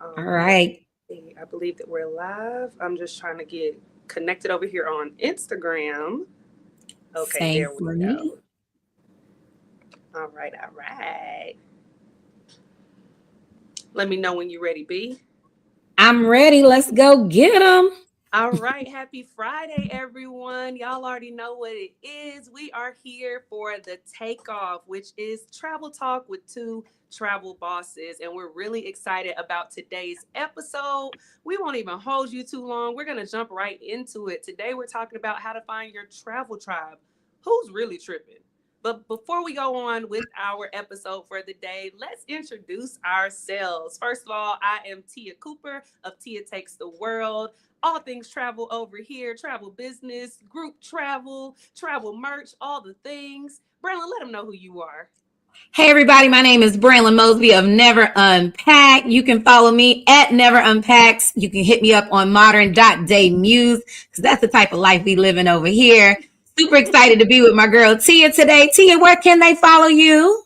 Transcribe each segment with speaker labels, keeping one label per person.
Speaker 1: All right.
Speaker 2: I believe that we're live. I'm just trying to get connected over here on Instagram. Okay,
Speaker 1: Same
Speaker 2: there we
Speaker 1: for me.
Speaker 2: go. All right, all right. Let me know when you're ready, B.
Speaker 1: I'm ready. Let's go get them.
Speaker 2: All right, happy Friday, everyone. Y'all already know what it is. We are here for the takeoff, which is travel talk with two travel bosses. And we're really excited about today's episode. We won't even hold you too long. We're going to jump right into it. Today, we're talking about how to find your travel tribe. Who's really tripping? But before we go on with our episode for the day, let's introduce ourselves. First of all, I am Tia Cooper of Tia Takes the World. All things travel over here, travel business, group travel, travel merch, all the things. Braylon, let them know who you are.
Speaker 1: Hey, everybody. My name is Braylon Mosby of Never Unpack. You can follow me at Never Unpacks. You can hit me up on modern.daymuse because that's the type of life we live in over here. Super excited to be with my girl Tia today. Tia, where can they follow you?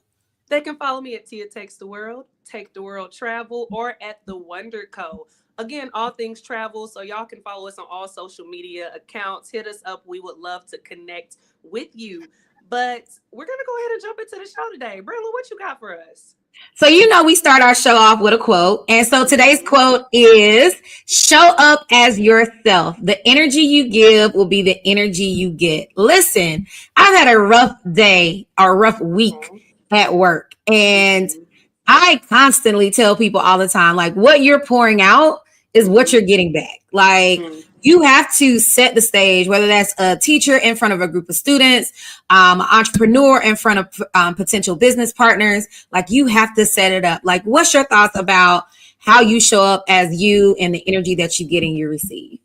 Speaker 2: They can follow me at Tia Takes the World, Take the World Travel, or at the Wonder Co. Again, all things travel, so y'all can follow us on all social media accounts. Hit us up. We would love to connect with you. But we're going to go ahead and jump into the show today. Braylon, what you got for us?
Speaker 1: So, we start our show off with a quote. And so today's
Speaker 2: Mm-hmm.
Speaker 1: quote is show up as yourself. The energy you give will be the energy you get. Listen, I've had a rough day or rough week at work. And
Speaker 2: Mm-hmm.
Speaker 1: I constantly tell people all the time, like, what you're pouring out is what you're getting back. Like,
Speaker 2: Mm-hmm.
Speaker 1: you have to set the stage, whether that's a teacher in front of a group of students, an entrepreneur in front of potential business partners. Like, you have to set it up. Like, what's your thoughts about how you show up as you and the energy that you get and you receive?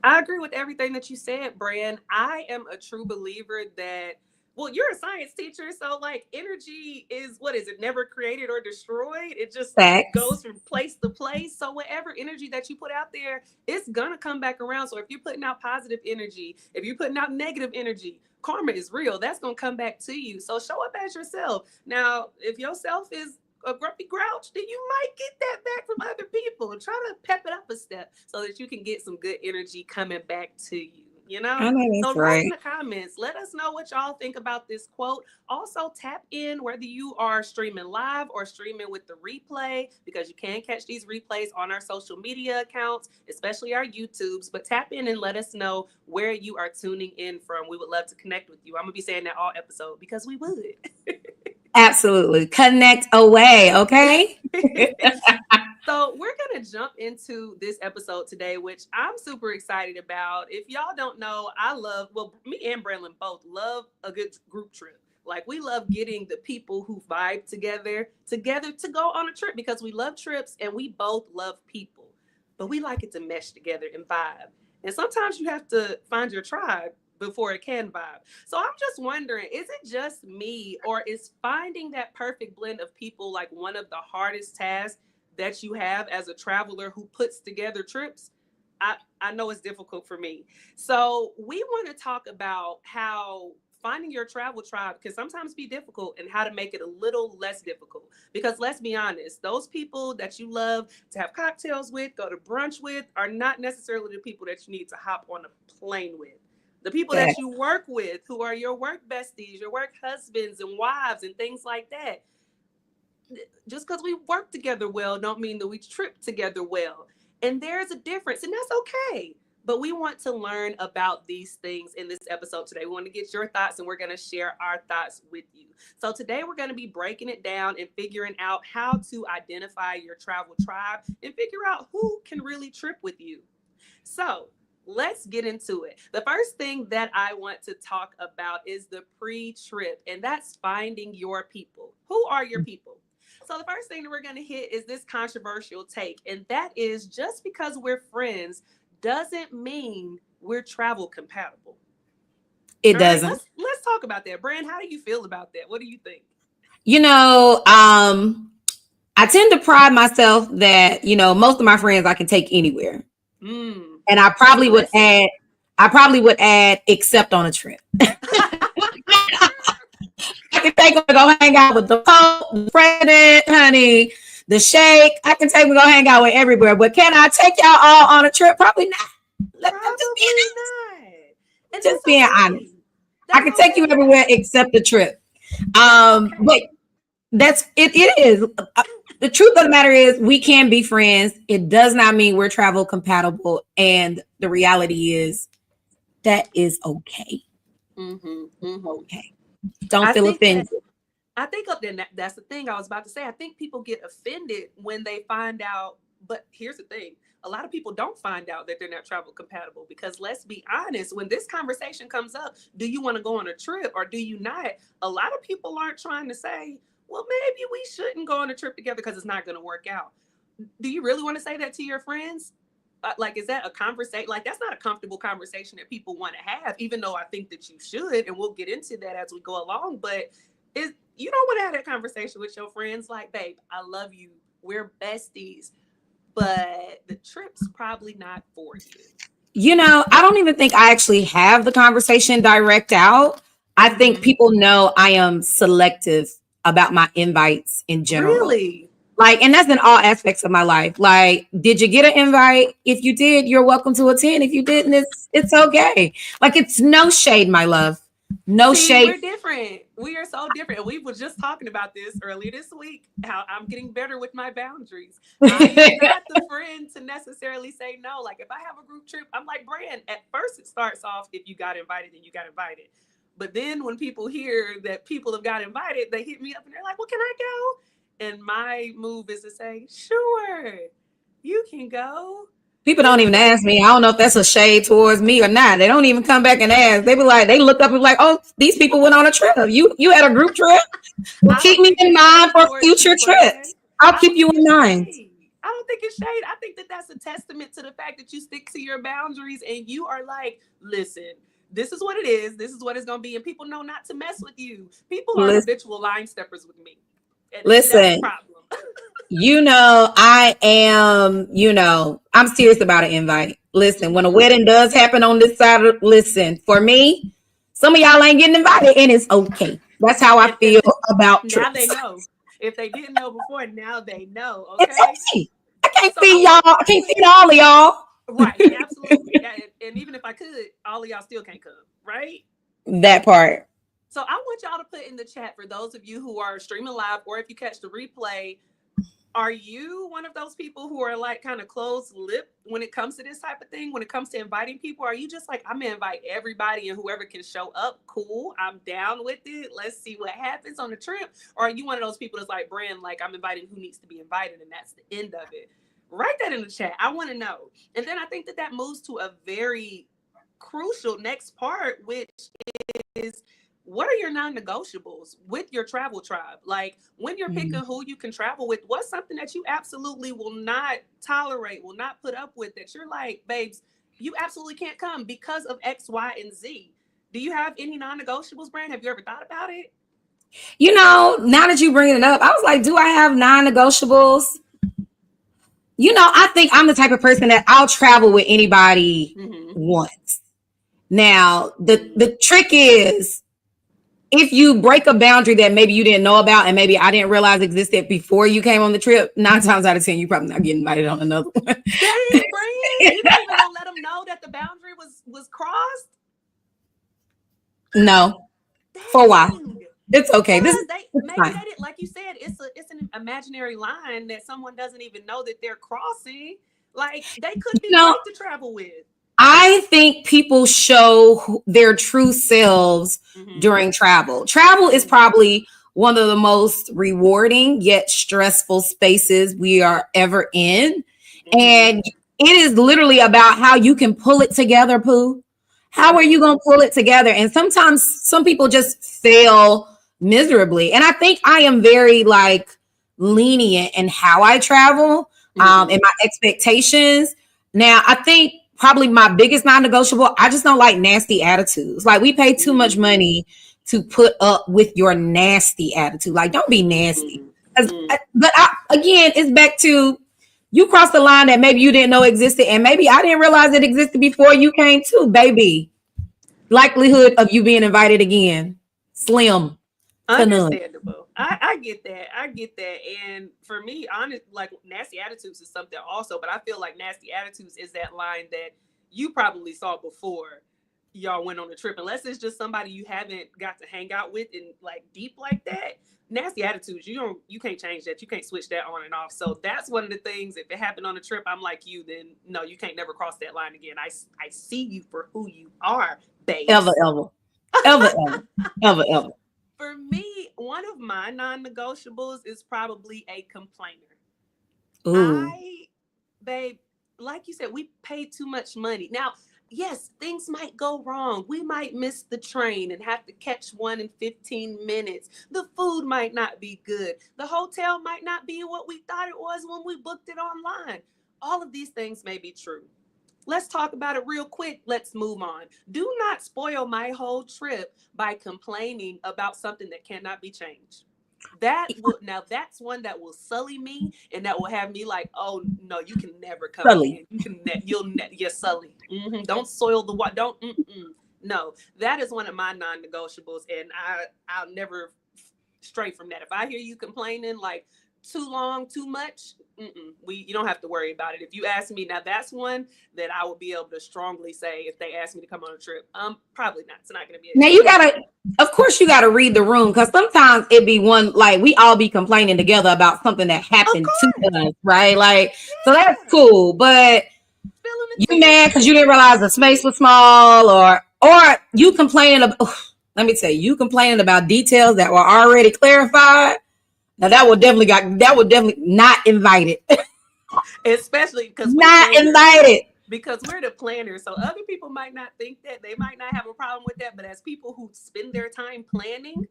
Speaker 2: I agree with everything that you said, Brand. I am a true believer that, well, you're a science teacher, so like energy is what is it, never created or destroyed? It just
Speaker 1: Facts.
Speaker 2: goes from place to place. So whatever energy that you put out there, it's gonna come back around. So if you're putting out positive energy, if you're putting out negative energy, karma is real. That's gonna come back to you. So show up as yourself. Now, if yourself is a grumpy grouch, then you might get that back from other people. Try to pep it up a step so that you can get some good energy coming back to you. You know?
Speaker 1: I know
Speaker 2: So
Speaker 1: that's
Speaker 2: write in
Speaker 1: right.
Speaker 2: the comments. Let us know what y'all think about this quote. Also, tap in whether you are streaming live or streaming with the replay because you can catch these replays on our social media accounts, especially our YouTubes. But tap in and let us know where you are tuning in from. We would love to connect with you. I'm going to be saying that all episode because we would.
Speaker 1: Absolutely. Connect away. Okay.
Speaker 2: So we're going to jump into this episode today, which I'm super excited about. If y'all don't know, well, me and Brandon both love a good group trip. Like we love getting the people who vibe together to go on a trip because we love trips and we both love people. But we like it to mesh together and vibe. And sometimes you have to find your tribe before it can vibe. So I'm just wondering, is it just me or is finding that perfect blend of people like one of the hardest tasks that you have as a traveler who puts together trips? I know it's difficult for me. So we want to talk about how finding your travel tribe can sometimes be difficult and how to make it a little less difficult. Because let's be honest, those people that you love to have cocktails with, go to brunch with, are not necessarily the people that you need to hop on a plane with. The people that you work with, who are your work besties, your work husbands and wives and things like that, just because we work together well don't mean that we trip together well. And there's a difference, and that's okay. But we want to learn about these things in this episode today. We want to get your thoughts, and we're going to share our thoughts with you. So today we're going to be breaking it down and figuring out how to identify your travel tribe and figure out who can really trip with you. So let's get into it. The first thing that I want to talk about is the pre-trip, and that's finding your people. Who are your people? So the first thing that we're going to hit is this controversial take, and that is just because we're friends doesn't mean we're travel compatible.
Speaker 1: It
Speaker 2: All right,
Speaker 1: doesn't.
Speaker 2: let's talk about that. Brand, how do you feel about that? What do you think?
Speaker 1: You know, I tend to pride myself that, most of my friends I can take anywhere. And
Speaker 2: See, listen.
Speaker 1: I probably would add except on a trip. I can take them to go hang out with the Pope, the president, honey. The shake, I can take, we go hang out with everywhere. But can I take y'all all on a trip? Probably not. I'm just being
Speaker 2: Probably
Speaker 1: honest.
Speaker 2: not. And
Speaker 1: Just
Speaker 2: that's
Speaker 1: being honest.
Speaker 2: okay.
Speaker 1: I
Speaker 2: That's
Speaker 1: can take you
Speaker 2: okay.
Speaker 1: everywhere except the trip.
Speaker 2: That's okay.
Speaker 1: But that's it. It is. The truth of the matter is, we can be friends. It does not mean we're travel compatible. And the reality is, that is okay.
Speaker 2: Mm-hmm. Mm-hmm.
Speaker 1: Okay. Don't
Speaker 2: I
Speaker 1: feel
Speaker 2: think that
Speaker 1: offended.
Speaker 2: I think up then that's the thing I was about to say. I think people get offended when they find out, but here's the thing. A lot of people don't find out that they're not travel compatible because let's be honest, when this conversation comes up, do you want to go on a trip or do you not? A lot of people aren't trying to say, well, maybe we shouldn't go on a trip together because it's not going to work out. Do you really want to say that to your friends? Like, is that a conversation? Like, that's not a comfortable conversation that people want to have, even though I think that you should. And we'll get into that as we go along. But you don't want to have that conversation with your friends like, babe, I love you. We're besties. But the trip's probably not for you.
Speaker 1: I don't even think I actually have the conversation direct out. I think
Speaker 2: Mm-hmm.
Speaker 1: people know I am selective about my invites in general.
Speaker 2: Really?
Speaker 1: Like, and that's in all aspects of my life. Like, did you get an invite? If you did, you're welcome to attend. If you didn't, it's okay. Like, it's no shade, my love. No
Speaker 2: See,
Speaker 1: shade.
Speaker 2: we're different. We are so different. And we were just talking about this earlier this week, how I'm getting better with my boundaries. I am not the friend to necessarily say no. Like if I have a group trip, I'm like, Brand, at first it starts off if you got invited, then you got invited. But then when people hear that people have got invited, they hit me up and they're like, well, can I go? And my move is to say, sure, you can go.
Speaker 1: People
Speaker 2: You
Speaker 1: don't even
Speaker 2: know,
Speaker 1: ask me. I don't know if that's a shade towards me or not. They don't even come back and ask. They be like, they look up and be like, oh, these people went on a trip. You had a group trip? Well,
Speaker 2: I
Speaker 1: keep
Speaker 2: don't
Speaker 1: me
Speaker 2: think
Speaker 1: in
Speaker 2: it's
Speaker 1: mind
Speaker 2: shade
Speaker 1: for
Speaker 2: towards
Speaker 1: future
Speaker 2: you, Brand.
Speaker 1: trips. I'll
Speaker 2: I
Speaker 1: keep
Speaker 2: don't
Speaker 1: you
Speaker 2: think
Speaker 1: in
Speaker 2: it's
Speaker 1: mind.
Speaker 2: shade. I don't think it's shade. I think that that's a testament to the fact that you stick to your boundaries and you are like, listen, this is what it is. This is what it's going to be. And people know not to mess with you. People are
Speaker 1: Listen,
Speaker 2: habitual line steppers with me. And that's a
Speaker 1: listen,
Speaker 2: problem.
Speaker 1: I am, I'm serious about an invite. Listen, when a
Speaker 2: Mm-hmm.
Speaker 1: wedding does happen on this side of, listen, for me, some of y'all ain't getting invited and it's okay. That's how I
Speaker 2: And
Speaker 1: feel about
Speaker 2: now they
Speaker 1: trips.
Speaker 2: know. If they didn't know before, now they know.
Speaker 1: It's
Speaker 2: Okay.
Speaker 1: okay. I can't
Speaker 2: So I
Speaker 1: feed y'all.
Speaker 2: want
Speaker 1: I
Speaker 2: y'all to
Speaker 1: can't
Speaker 2: put
Speaker 1: feed all of y'all.
Speaker 2: right. Absolutely. And even if I could, all of y'all still can't come. Right.
Speaker 1: That part.
Speaker 2: So I want y'all to put in the chat for those of you who are streaming live or if you catch the replay, are you one of those people who are like kind of closed lip when it comes to this type of thing? When it comes to inviting people, are you just like, I'm gonna invite everybody and whoever can show up, cool, I'm down with it. Let's see what happens on the trip. Or are you one of those people that's like, Brand, like I'm inviting who needs to be invited and that's the end of it? Write that in the chat. I want to know. And then I think that moves to a very crucial next part, which is what are your non-negotiables with your travel tribe? Like when you're picking
Speaker 1: Mm.
Speaker 2: who you can travel with, what's something that you absolutely will not tolerate, will not put up with, that you're like, babes, you absolutely can't come because of X, Y, and Z. Do you have any non-negotiables, Brand? Have you ever thought about it?
Speaker 1: Now that you bring it up, I was like, do I have non-negotiables? I think I'm the type of person that I'll travel with anybody
Speaker 2: Mm-hmm.
Speaker 1: once. Now, the
Speaker 2: Mm-hmm.
Speaker 1: the trick is if you break a boundary that maybe you didn't know about and maybe I didn't realize existed before you came on the trip, 9 times out of 10, you probably not getting invited on another one.
Speaker 2: Dang, Brand, you not even gonna let them know that the boundary was crossed?
Speaker 1: No, for a while.
Speaker 2: Dang.
Speaker 1: It's okay. This
Speaker 2: Because
Speaker 1: is
Speaker 2: they
Speaker 1: it's
Speaker 2: maybe
Speaker 1: fine.
Speaker 2: they didn't, like you said, it's an imaginary line that someone doesn't even know that they're crossing. Like they could
Speaker 1: You
Speaker 2: be
Speaker 1: know,
Speaker 2: great to travel with.
Speaker 1: I think people show their true selves
Speaker 2: Mm-hmm.
Speaker 1: during travel. Travel is
Speaker 2: Mm-hmm.
Speaker 1: probably one of the most rewarding yet stressful spaces we are ever in.
Speaker 2: Mm-hmm.
Speaker 1: And it is literally about how you can pull it together, Pooh. How are you
Speaker 2: Mm-hmm.
Speaker 1: going to pull it together? And sometimes some people just fail miserably. And I think I am very like lenient in how I travel,
Speaker 2: Mm-hmm.
Speaker 1: and my expectations. Now, I think probably my biggest non-negotiable, I just don't like nasty attitudes. Like we pay too much
Speaker 2: Mm-hmm.
Speaker 1: money to put up with your nasty attitude. Like don't be nasty.
Speaker 2: Mm-hmm.
Speaker 1: 'Cause-
Speaker 2: Mm.
Speaker 1: again, it's back to you crossed the line that maybe you didn't know existed, and maybe I didn't realize it existed before you came too, baby. Likelihood of you being invited again, slim to none.
Speaker 2: Understandable. I get that. I get that. And for me, honest, like nasty attitudes is something also, but I feel like nasty attitudes is that line that you probably saw before y'all went on a trip. Unless it's just somebody you haven't got to hang out with and like deep like that. Nasty attitudes, you can't change that. You can't switch that on and off. So that's one of the things. If it happened on a trip, I'm like you, then no, you can't never cross that line again. I see you for who you are, babes.
Speaker 1: Ever, ever, ever, ever, ever, ever.
Speaker 2: For me, one of my non-negotiables is probably a complainer.
Speaker 1: Ooh,
Speaker 2: I, babe, like you said, we pay too much money. Now, yes, things might go wrong. We might miss the train and have to catch one in 15 minutes. The food might not be good. The hotel might not be what we thought it was when we booked it online. All of these things may be true. Let's talk about it real quick. Let's move on. Do not spoil my whole trip by complaining about something that cannot be changed. That's one that will sully me and that will have me like, oh no, you can never come
Speaker 1: Sully.
Speaker 2: again. You're sully. Don't soil the water. Don't. No, that is one of my non-negotiables, and I'll never stray from that. If I hear you complaining like too long, too much, you don't have to worry about it. If you ask me, now that's one that I would be able to strongly say if they ask me to come on a trip. Probably not. It's not going to be.
Speaker 1: Now you gotta, of course, you gotta read the room because sometimes it be one like we all be complaining together about something that
Speaker 2: Of
Speaker 1: happened to
Speaker 2: course,
Speaker 1: us, right? Like, so that's
Speaker 2: yeah.
Speaker 1: cool. But
Speaker 2: Spilling the
Speaker 1: you
Speaker 2: tea.
Speaker 1: mad because you didn't realize the space was small, or you complaining about. Let me tell you, you complaining about details that were already clarified. Now that would definitely not invited,
Speaker 2: Especially because we
Speaker 1: not
Speaker 2: planners.
Speaker 1: invited.
Speaker 2: Because we're the planners, so other people might not think that, they might not have a problem with that, but as people who spend their time planning,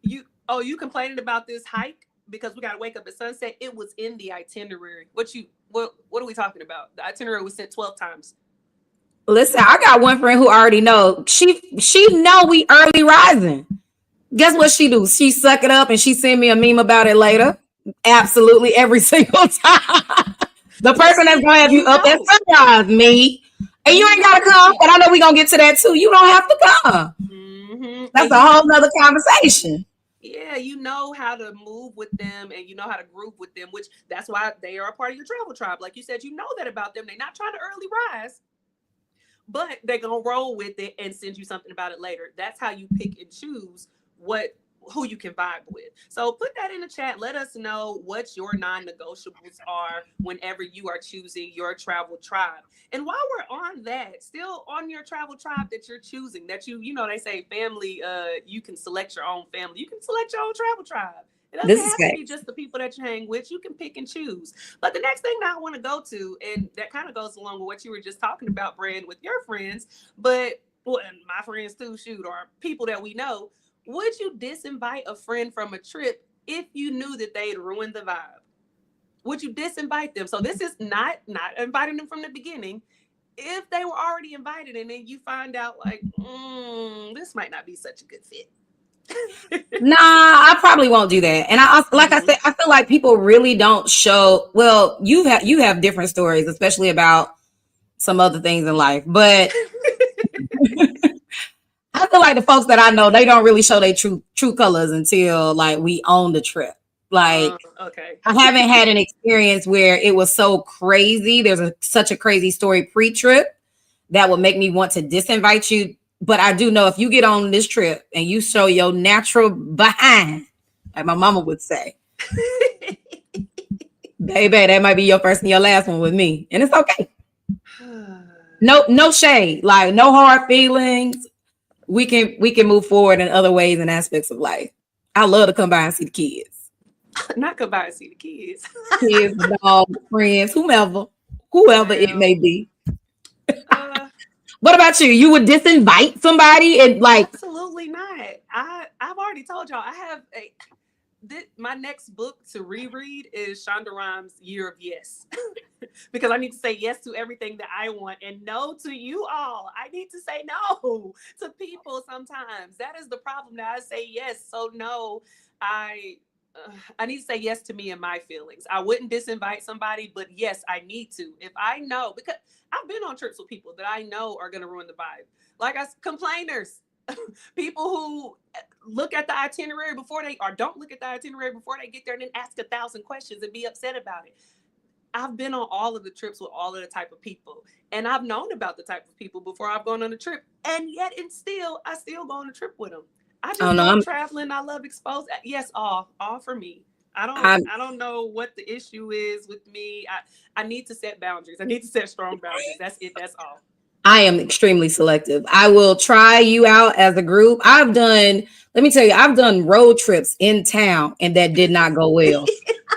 Speaker 2: you complaining about this hike because we got to wake up at sunset. It was in the itinerary. What are we talking about? The itinerary was sent 12 times.
Speaker 1: Listen, I got one friend who already know she know we early rising. Guess what she do? She suck it up and she send me a meme about it later. Absolutely every single time. The
Speaker 2: But
Speaker 1: person that's
Speaker 2: see,
Speaker 1: gonna have you up at sunrise, me. And you
Speaker 2: you
Speaker 1: ain't
Speaker 2: know
Speaker 1: gotta come,
Speaker 2: me.
Speaker 1: but I know we gonna get to that too. You don't have to come. That's
Speaker 2: And
Speaker 1: a whole nother conversation.
Speaker 2: yeah, you know how to move with them and you know how to group with them, which that's why they are a part of your travel tribe. Like you said, you know that about them. They're not trying to early rise, but they're gonna roll with it and send you something about it later. That's how you pick and choose what who you can vibe with. So put that in the chat. Let us know what your non-negotiables are whenever you are choosing your travel tribe. And while we're on that, still on your travel tribe that you're choosing, that they say family, you can select your own family. You can select your own travel tribe. It doesn't
Speaker 1: This is
Speaker 2: have to be
Speaker 1: fact.
Speaker 2: just the people that you hang with. You can pick and choose. But the next thing that I want to go to, and that kind of goes along with what you were just talking about, Brand, with your friends, but well, and my friends too, shoot, or people that we know, would you disinvite a friend from a trip if you knew that they'd ruin the vibe? Would you disinvite them? So this is not inviting them from the beginning. If they were already invited and then you find out like, this might not be such a good fit.
Speaker 1: Nah, I probably won't do that. And like I
Speaker 2: Mm-hmm.
Speaker 1: said, I feel like people really don't show. Well, you have different stories, especially about some other things in life. But I feel like the folks that I know, they don't really show their true colors until like we own the trip. Like
Speaker 2: Okay.
Speaker 1: I haven't had an experience where it was so crazy. There's such a crazy story pre-trip that would make me want to disinvite you. But I do know if you get on this trip and you show your natural behind, like my mama would say, baby, that might be your first and your last one with me. And it's okay. No shade, like no hard feelings. We can move forward in other ways and aspects of life. I love to come by and see the kids.
Speaker 2: Not come by and see the kids.
Speaker 1: Kids, the dog, the friends, whoever it may
Speaker 2: Well,
Speaker 1: be.
Speaker 2: uh,
Speaker 1: What about you? You would disinvite somebody and like
Speaker 2: absolutely not. I've already told y'all I have my next book to reread is Shonda Rhimes' Year of Yes. Because I need to say yes to everything that I want and no to you all. I need to say no to people sometimes. That is the problem. That I say yes. So no, I I need to say yes to me and my feelings. I wouldn't disinvite somebody, but yes, I need to. If I know, because I've been on trips with people that I know are going to ruin the vibe. Like complainers. People who look at the itinerary before they, or don't look at the itinerary before they get there and then ask 1,000 questions and be upset about it. I've been on all of the trips with all of the type of people, and I've known about the type of people before I've gone on a trip, and yet and still I still go on a trip with them. I
Speaker 1: Oh
Speaker 2: just
Speaker 1: no,
Speaker 2: love traveling. I love exposed. Yes, all for me.
Speaker 1: I'm
Speaker 2: I don't know what the issue is with me. I need to set boundaries. I need to set strong boundaries. That's it. That's all.
Speaker 1: I am extremely selective. I will try you out as a group. Let me tell you, I've done road trips in town and that did not go well.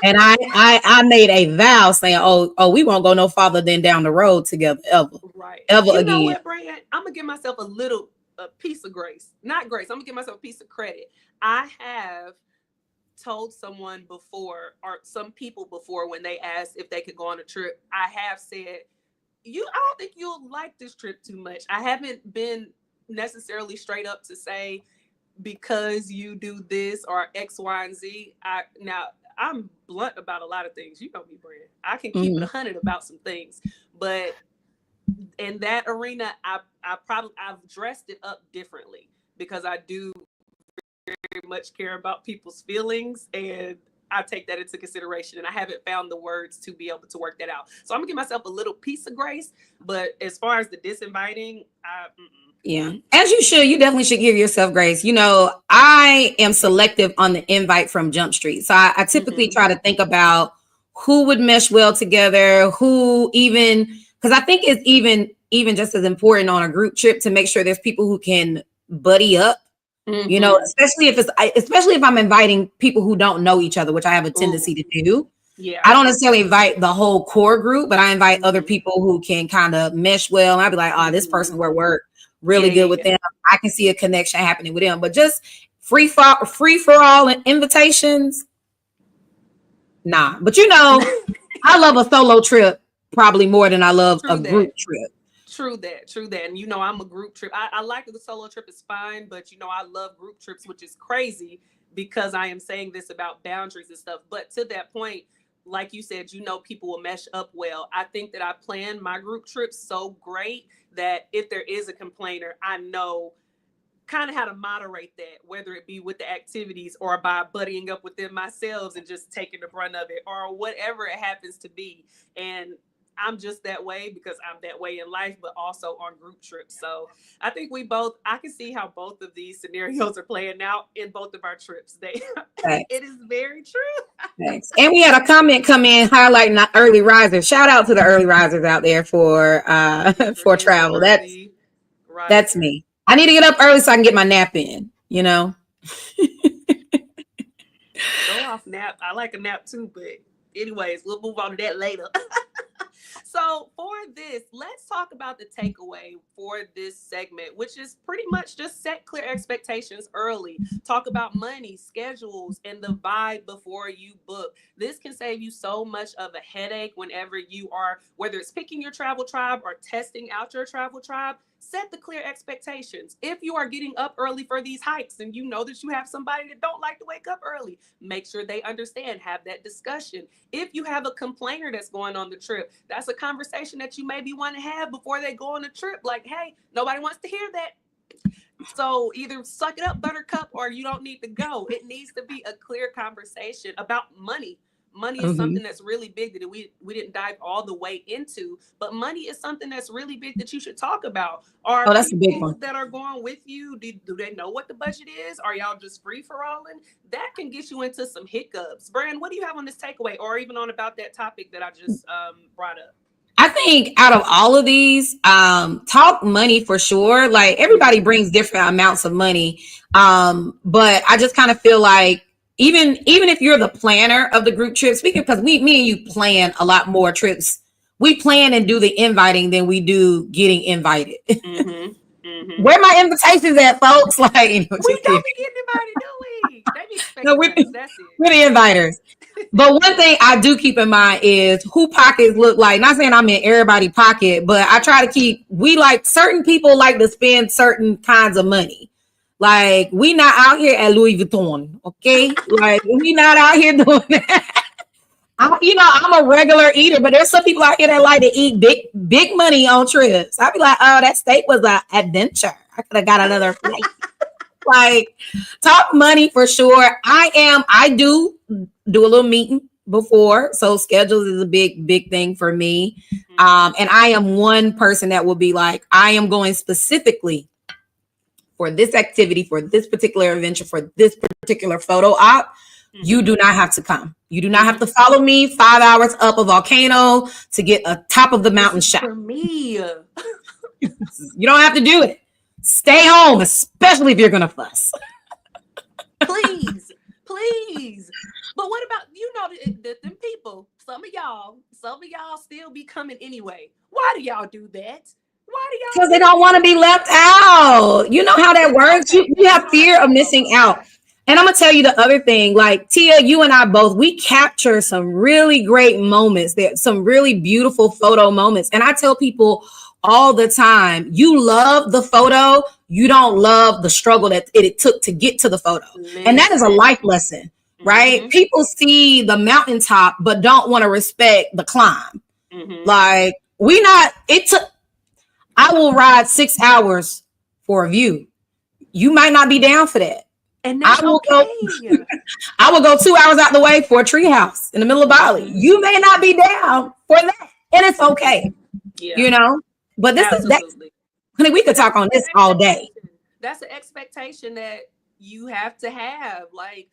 Speaker 1: And I made a vow saying, oh, we won't go no farther than down the road together
Speaker 2: Right.
Speaker 1: ever
Speaker 2: You know
Speaker 1: again.
Speaker 2: what, Brand? I'm gonna give myself a piece of grace. Not grace. I'm gonna give myself a piece of credit. I have told someone before, or some people before, when they asked if they could go on a trip, I have said, I don't think you'll like this trip too much. I haven't been necessarily straight up to say because you do this or X, Y, and Z. I'm blunt about a lot of things. You know me, Brand. I can keep it
Speaker 1: Mhm.
Speaker 2: 100 about some things, but in that arena, I've dressed it up differently because I do very much care about people's feelings, and I take that into consideration, and I haven't found the words to be able to work that out. So I'm gonna give myself a little piece of grace, but as far as the disinviting,
Speaker 1: Yeah, as you should. You definitely should give yourself grace. I am selective on the invite from Jump Street. So I typically
Speaker 2: mm-hmm.
Speaker 1: try to think about who would mesh well together, who even, because I think it's even just as important on a group trip to make sure there's people who can buddy up.
Speaker 2: Mm-hmm.
Speaker 1: Especially if I'm inviting people who don't know each other, which I have a
Speaker 2: Ooh,
Speaker 1: tendency to do.
Speaker 2: yeah.
Speaker 1: I don't necessarily invite the whole core group, but I invite other
Speaker 2: Mm-hmm.
Speaker 1: people who can kind of mesh well. And I'd be like, oh, this
Speaker 2: Mm-hmm.
Speaker 1: person will work
Speaker 2: Yeah,
Speaker 1: really
Speaker 2: yeah,
Speaker 1: good with
Speaker 2: yeah.
Speaker 1: them. I can see a connection happening with them. But just free for all and invitations, nah. But I love a solo trip probably more than I love a
Speaker 2: True that.
Speaker 1: group trip.
Speaker 2: True that. True that. And I'm a group trip. I like the solo trip is fine, but I love group trips, which is crazy because I am saying this about boundaries and stuff. But to that point, like you said, people will mesh up well. I think that I plan my group trips so great that if there is a complainer, I know kind of how to moderate that, whether it be with the activities or by buddying up with them myself and just taking the brunt of it or whatever it happens to be. And I'm just that way because I'm that way in life, but also on group trips. So I think I can see how both of these scenarios are playing out in both of our trips.
Speaker 1: Thanks.
Speaker 2: It is very true.
Speaker 1: Thanks. And we had a comment come in highlighting the early risers. Shout out to the early risers out there for
Speaker 2: Mr.
Speaker 1: for
Speaker 2: is an
Speaker 1: travel. That's
Speaker 2: early
Speaker 1: that's
Speaker 2: riser.
Speaker 1: me. I need to get up early so I can get my nap in.
Speaker 2: Go off nap. I like a nap too, but anyways, we'll move on to that later. So for this, let's talk about the takeaway for this segment, which is pretty much just set clear expectations early. Talk about money, schedules, and the vibe before you book. This can save you so much of a headache whenever you are, whether it's picking your travel tribe or testing out your travel tribe. Set the clear expectations. If you are getting up early for these hikes and you know that you have somebody that don't like to wake up early, make sure they understand, have that discussion. If you have a complainer that's going on the trip, that's a conversation that you maybe want to have before they go on the trip. Like, hey, nobody wants to hear that. So either suck it up, buttercup, or you don't need to go. It needs to be a clear conversation about money. Money is
Speaker 1: Mhm.
Speaker 2: something that's really big that we didn't dive all the way into, but money is something that's really big that you should talk about. Are
Speaker 1: Oh, that's a big
Speaker 2: people
Speaker 1: one.
Speaker 2: that are going with you, do they know what the budget is? Are y'all just free for alling? That can get you into some hiccups. Brand, what do you have on this takeaway, or even on about that topic that I just brought up?
Speaker 1: I think out of all of these, talk money for sure. Like everybody
Speaker 2: Mm-hmm.
Speaker 1: brings different amounts of money. But I just kind of feel like even if you're the planner of the group trip, speaking because me and you plan a lot more trips. We plan and do the inviting than we do getting invited.
Speaker 2: Mm-hmm. Mm-hmm.
Speaker 1: Where my invitations at, folks? Like,
Speaker 2: We
Speaker 1: just kidding.
Speaker 2: don't be getting invited, do we? They be
Speaker 1: No,
Speaker 2: expecting us. That's it.
Speaker 1: we're the inviters. But one thing I do keep in mind is who pockets look like. Not saying I'm in everybody's pocket, but I try to we like certain people like to spend certain kinds of money. Like we not out here at Louis Vuitton, okay? Like we not out here doing that. I'm a regular eater, but there's some people out here that like to eat big money on trips. I'd be like, oh, that steak was an adventure. I could have got another flight. Like, talk money for sure. I do a little meeting before. So schedules is a big thing for me. And I am one person that will be like, I am going specifically for this activity, for this particular adventure, for this particular photo op. You do not have to come. You do not have to follow me 5 hours up a volcano to get a top of the mountain shot.
Speaker 2: For me.
Speaker 1: You don't have to do it. Stay home, especially if you're going to fuss.
Speaker 2: Please. But what about, them people, some of y'all still be coming anyway. Why do y'all do that?
Speaker 1: Because they don't want to be left out. You know how that works. You have fear of missing out. And I'm going to tell you the other thing, like Tia, you and I both, we capture some really great moments. There, some really beautiful photo moments. And I tell people all the time, you love the photo. You don't love the struggle that it took to get to the photo. And that is a life lesson, right? People see the mountaintop, but don't want to respect the climb. Like I will ride 6 hours for a view. You might not be down for that.
Speaker 2: And that's I will
Speaker 1: go 2 hours out the way for a tree house in the middle of Bali. You may not be down for that. And it's okay. Yeah. But this is that. Honey, we could talk on this all day.
Speaker 2: That's an expectation that you have to have. Like,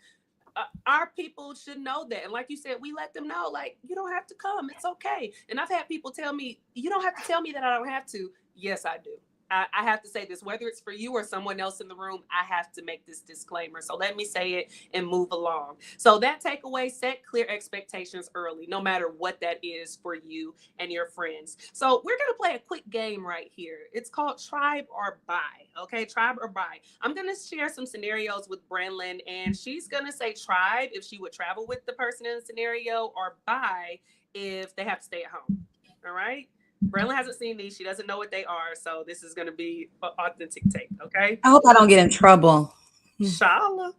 Speaker 2: our people should know that. And like you said, we let them know, like, you don't have to come. It's okay. And I've had people tell me, you don't have to tell me that I don't have to. Yes, I do. I have to say this, whether it's for you or someone else in the room, I have to make this disclaimer. So let me say it and move along. So that takeaway, set clear expectations early, no matter what that is for you and your friends. So we're going to play a quick game right here. It's called Tribe or Buy. Okay, Tribe or Buy. I'm going to share some scenarios with Branlyn, and she's going to say tribe if she would travel with the person in the scenario, or buy if they have to stay at home. All right. Branlyn hasn't seen these. She doesn't know what they are. So this is going to be an authentic take. Okay.
Speaker 1: I hope I don't get in trouble.
Speaker 2: Shala.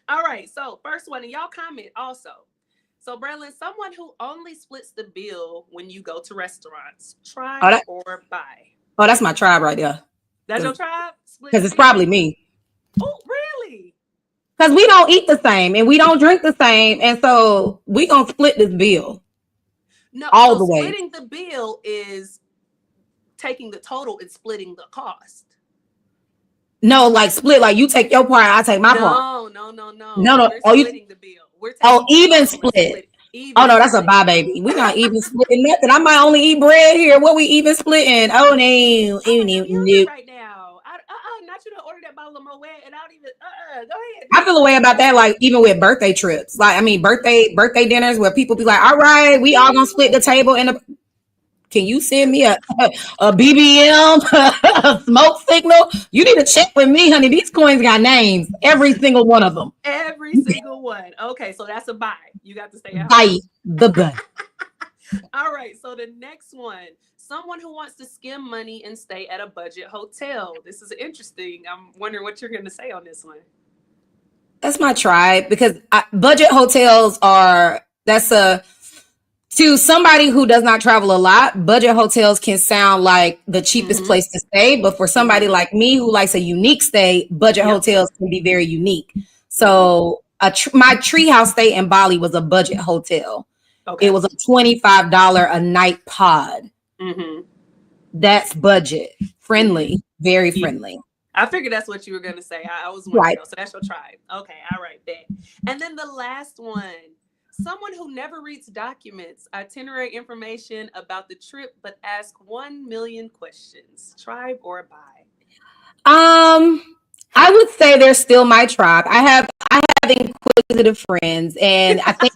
Speaker 2: All right. So first one, and y'all comment also. So Branlyn, someone who only splits the bill when you go to restaurants, tribe or buy?
Speaker 1: Oh, that's my tribe right there.
Speaker 2: That's your tribe?
Speaker 1: Because it's probably me.
Speaker 2: Oh, really?
Speaker 1: Because we don't eat the same and we don't drink the same. And so we going to split this bill.
Speaker 2: No,
Speaker 1: all the way.
Speaker 2: Splitting the bill is taking the total and splitting the cost.
Speaker 1: No, like split, like you take your part, I take my part.
Speaker 2: No.
Speaker 1: We're
Speaker 2: splitting the bill. We're
Speaker 1: even split. Oh no, that's a bye, baby. We're not even splitting nothing. I might only eat bread here. What we even splitting? Oh no,
Speaker 2: right now. Not you to order that bottle of Moet, and I don't even. Go ahead.
Speaker 1: I feel a way about that, like even with birthday trips. Like, I mean, birthday dinners where people be like, all right, we all gonna split the table. And can you send me a BBM, a smoke signal? You need to check with me, honey. These coins got names, every single one of them.
Speaker 2: Every single one. Okay, so that's a buy. You got to stay out.
Speaker 1: Buy the gun.
Speaker 2: All right, so the next one. Someone who wants to skim money and stay at a budget hotel. This is interesting. I'm wondering what you're going to say on this one.
Speaker 1: That's my tribe, because budget hotels to somebody who does not travel a lot, budget hotels can sound like the cheapest place to stay. But for somebody like me who likes a unique stay, budget hotels can be very unique. So my treehouse stay in Bali was a budget hotel. Okay. It was a $25 a night pod. That's budget friendly, very friendly.
Speaker 2: I figured that's what you were going to say. I was wondering, so that's your tribe. Okay, all right, bet. And then the last one, someone who never reads documents, itinerary information about the trip, but ask 1 million questions. Tribe or buy?
Speaker 1: I would say they're still my tribe. I have inquisitive friends, and I think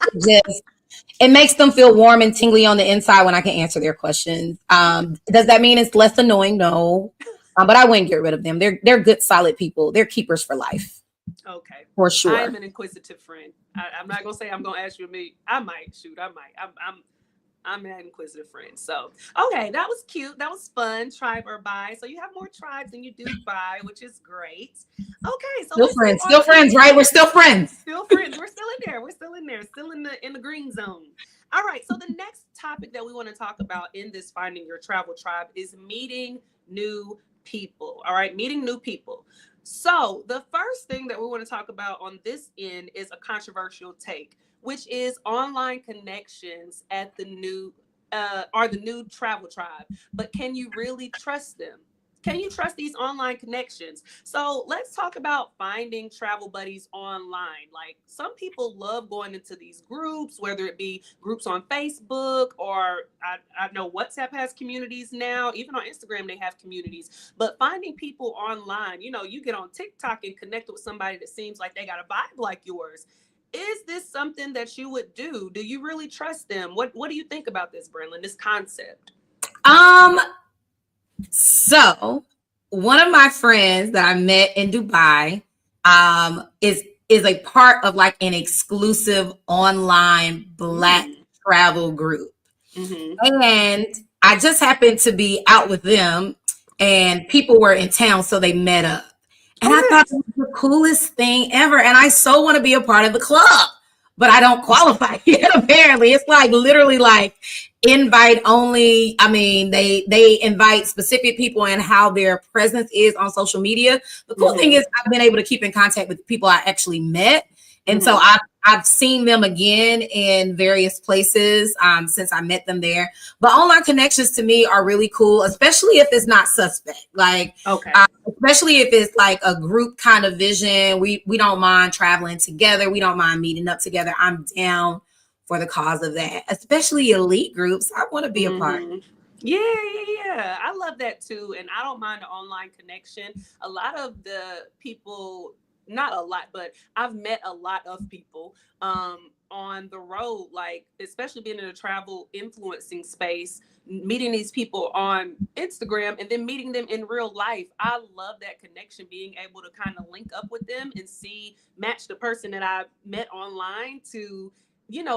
Speaker 1: it makes them feel warm and tingly on the inside when I can answer their questions. Does that mean it's less annoying? No. But I wouldn't get rid of them. They're good, solid people. They're keepers for life.
Speaker 2: Okay.
Speaker 1: For sure.
Speaker 2: I am an inquisitive friend. I'm not going to say I'm going to ask you me. I might. I'm an inquisitive friend. So, okay, that was cute. That was fun. Tribe or buy. So you have more tribes than you do buy, which is great. Okay. So
Speaker 1: still friends, right? We're still friends.
Speaker 2: Still friends. We're still in there. Still in the green zone. All right. So the next topic that we want to talk about in this Finding Your Travel Tribe is meeting new people. All right, meeting new people. So, the first thing that we want to talk about on this end is a controversial take, which is online connections at the new are the new travel tribe. But can you really trust them? Can you trust these online connections? So let's talk about finding travel buddies online. Like some people love going into these groups, whether it be groups on Facebook or I know WhatsApp has communities now. Even on Instagram, they have communities. But finding people online, you get on TikTok and connect with somebody that seems like they got a vibe like yours. Is this something that you would do? Do you really trust them? What do you think about this, Brenlin, this concept?
Speaker 1: Um, so one of my friends that I met in Dubai is a part of like an exclusive online Black travel group.
Speaker 2: Mm-hmm.
Speaker 1: And I just happened to be out with them and people were in town, so they met up. And I
Speaker 2: Oh,
Speaker 1: thought
Speaker 2: nice.
Speaker 1: it was the coolest thing ever. And I so want to be a part of the club, but I don't qualify yet, apparently. It's like literally like invite only. I mean, they invite specific people and how their presence is on social media. The cool thing
Speaker 2: Mm-hmm.
Speaker 1: is I've been able to keep in contact with people I actually met. And so
Speaker 2: Mm-hmm.
Speaker 1: I've seen them again in various places since I met them there. But online connections to me are really cool, especially if it's not suspect. Like,
Speaker 2: Okay.
Speaker 1: especially if it's like a group kind of vision. We don't mind traveling together. We don't mind meeting up together. I'm down for the cause of that, especially elite groups. I want to be a part.
Speaker 2: Mm-hmm. Yeah. I love that too. And I don't mind the online connection. A lot of the people, not a lot, but I've met a lot of people on the road, like especially being in a travel influencing space, meeting these people on Instagram and then meeting them in real life. I love that connection, being able to kind of link up with them and match the person that I met online to,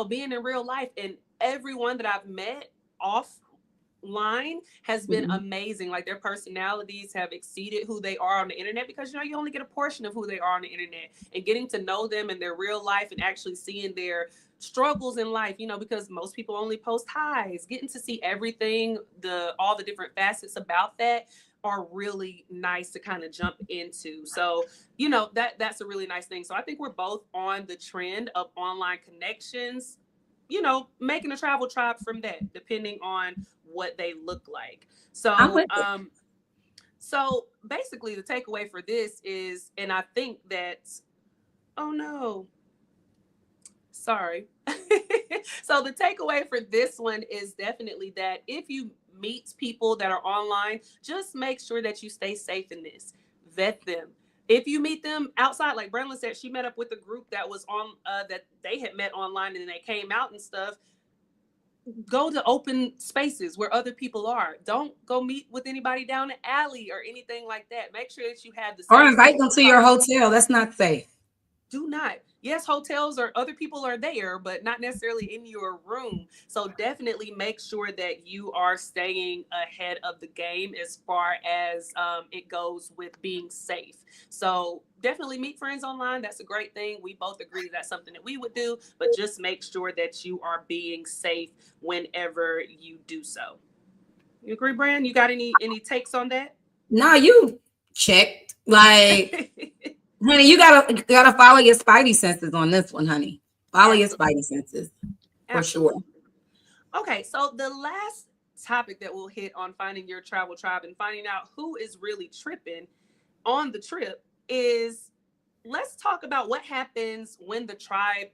Speaker 2: being in real life. And everyone that I've met offline has been
Speaker 1: Mhm.
Speaker 2: amazing. Like their personalities have exceeded who they are on the internet because you only get a portion of who they are on the internet, and getting to know them in their real life and actually seeing their struggles in life, because most people only post highs, getting to see everything, all the different facets about that are really nice to kind of jump into. So, that's a really nice thing. So I think we're both on the trend of online connections, making a travel tribe from that, depending on what they look like.
Speaker 1: I'm
Speaker 2: So,
Speaker 1: with it.
Speaker 2: so basically, the takeaway for this is, and I think that, oh no, sorry. So the takeaway for this one is definitely that if you meet people that are online, just make sure that you stay safe in this. Vet them. If you meet them outside, like Brenlin said, she met up with a group that was on that they had met online and they came out and stuff. Go to open spaces where other people are. Don't go meet with anybody down the alley or anything like that. Make sure that you have the
Speaker 1: Or
Speaker 2: safe
Speaker 1: invite
Speaker 2: space
Speaker 1: them to your
Speaker 2: precautions.
Speaker 1: hotel. That's not safe.
Speaker 2: Do not. Yes, hotels or other people are there, but not necessarily in your room. So definitely make sure that you are staying ahead of the game as far as it goes with being safe. So definitely meet friends online. That's a great thing. We both agree that that's something that we would do, but just make sure that you are being safe whenever you do so. You agree, Brand? You got any takes on that?
Speaker 1: No, you checked. Like, honey, you gotta follow your spidey senses on this one, honey. Follow your
Speaker 2: Absolutely.
Speaker 1: spidey senses for sure.
Speaker 2: Absolutely. Okay, so the last topic that we'll hit on finding your travel tribe and finding out who is really tripping on the trip is, let's talk about what happens when the tribe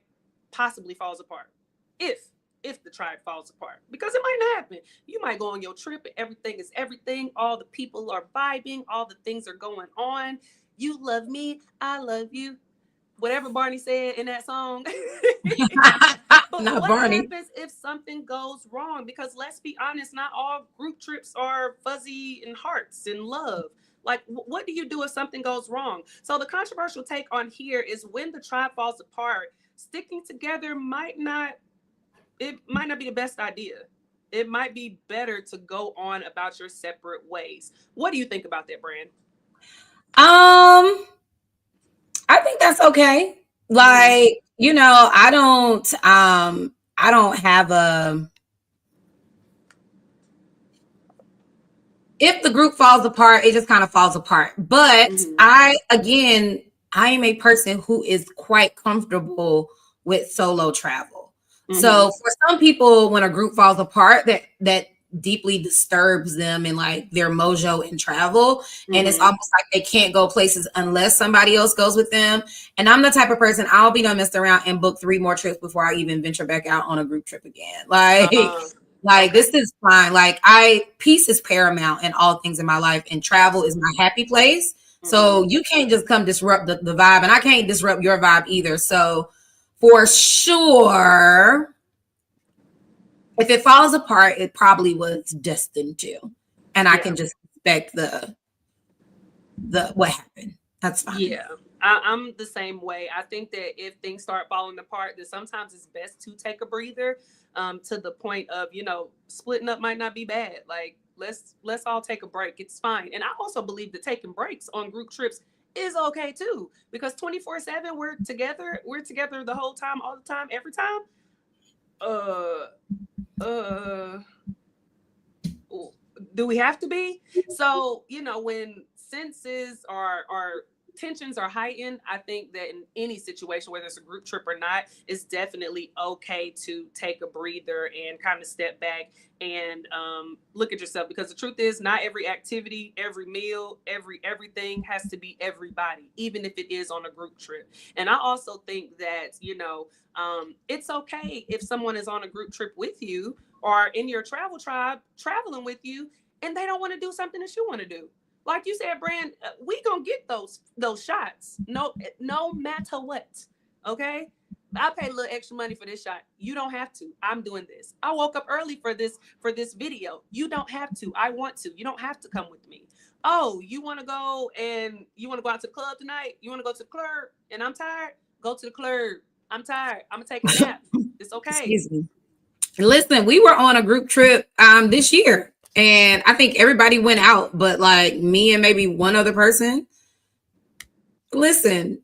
Speaker 2: possibly falls apart. If if the tribe falls apart, because it might not happen. You might go on your trip and everything is everything. All the people are vibing, all the things are going on. You love me, I love you, whatever Barney said in that song. But
Speaker 1: Not
Speaker 2: what
Speaker 1: Barney.
Speaker 2: happens if something goes wrong? Because let's be honest, not all group trips are fuzzy and hearts and love. Like, what do you do if something goes wrong? So, the controversial take on here is when the tribe falls apart, sticking together might not be the best idea. It might be better to go on about your separate ways. What do you think about that, Brand?
Speaker 1: Um, I think that's okay.
Speaker 2: Mm-hmm.
Speaker 1: Like, I don't have a if the group falls apart, it just kind of falls apart. But
Speaker 2: Mm-hmm.
Speaker 1: I am a person who is quite comfortable with solo travel.
Speaker 2: Mm-hmm.
Speaker 1: So for some people, when a group falls apart, that deeply disturbs them and like their mojo in travel. And it's
Speaker 2: Mm-hmm.
Speaker 1: almost like they can't go places unless somebody else goes with them. And I'm the type of person, I'll be done messed around and book 3 more trips before I even venture back out on a group trip again. Like
Speaker 2: Okay.
Speaker 1: this is fine. Like I peace is paramount in all things in my life, and travel is my happy place.
Speaker 2: Mm-hmm.
Speaker 1: So you can't just come disrupt the vibe, and I can't disrupt your vibe either. So for sure, if it falls apart, it probably was destined to. And I
Speaker 2: Yeah.
Speaker 1: can just expect the what happened. That's fine.
Speaker 2: Yeah, I'm the same way. I think that if things start falling apart, then sometimes it's best to take a breather. To the point of, splitting up might not be bad. Like let's all take a break. It's fine. And I also believe that taking breaks on group trips is okay too, because 24/7 we're together. We're together the whole time, all the time, every time. Uh, uh, do we have to be? So, when senses are tensions are heightened, I think that in any situation, whether it's a group trip or not, it's definitely okay to take a breather and kind of step back and look at yourself, because the truth is, not every activity, every meal, everything has to be everybody, even if it is on a group trip. And I also think that, it's okay if someone is on a group trip with you or in your travel tribe traveling with you, and they don't want to do something that you want to do. Like you said, Brand, we gonna get those shots. No matter what. Okay. I paid a little extra money for this shot. You don't have to. I'm doing this. I woke up early for this video. You don't have to. I want to. You don't have to come with me. Oh, you want to go and you want to go out to the club tonight? You want to go to the club and I'm tired? Go to the club. I'm tired. I'm gonna take a nap. It's okay.
Speaker 1: Excuse me. Listen, we were on a group trip this year, and I think everybody went out, but like me and maybe one other person. Listen,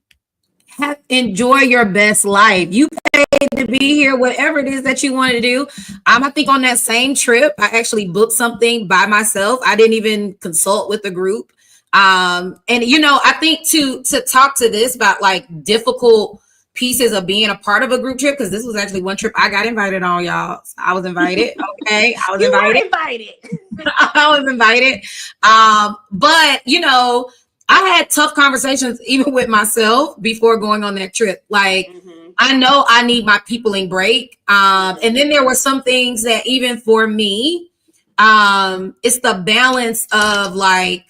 Speaker 1: enjoy your best life. You paid to be here, whatever it is that you want to do. I think on that same trip, I actually booked something by myself. I didn't even consult with the group. And I think to talk to this about like difficult pieces of being a part of a group trip, because this was actually one trip I got invited on, y'all. So I was invited. Okay, I was
Speaker 2: You
Speaker 1: invited.
Speaker 2: were invited.
Speaker 1: I was invited. But I had tough conversations even with myself before going on that trip. Like,
Speaker 2: Mm-hmm.
Speaker 1: I know I need my peopling break. And
Speaker 2: Mm-hmm.
Speaker 1: then there were some things that even for me, it's the balance of like,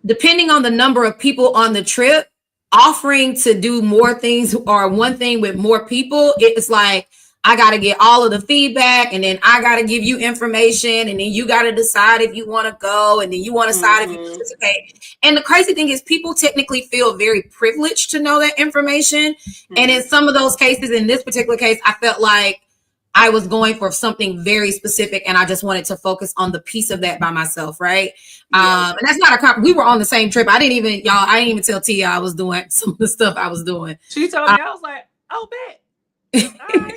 Speaker 1: depending on the number of people on the trip, offering to do more things or one thing with more people, it's like I got to get all of the feedback, and then I got to give you information, and then you got to decide if you want to go, and then you want to decide if you
Speaker 2: Mm-hmm.
Speaker 1: participate. And the crazy thing is, people technically feel very privileged to know that information. And in
Speaker 2: Mm-hmm.
Speaker 1: some of those cases, in this particular case, I felt like I was going for something very specific, and I just wanted to focus on the piece of that by myself, right?
Speaker 2: Yeah.
Speaker 1: And that's not a we were on the same trip. I didn't even tell Tia I was doing some of the stuff I was doing.
Speaker 2: She told me, I was like, oh, bet. All right.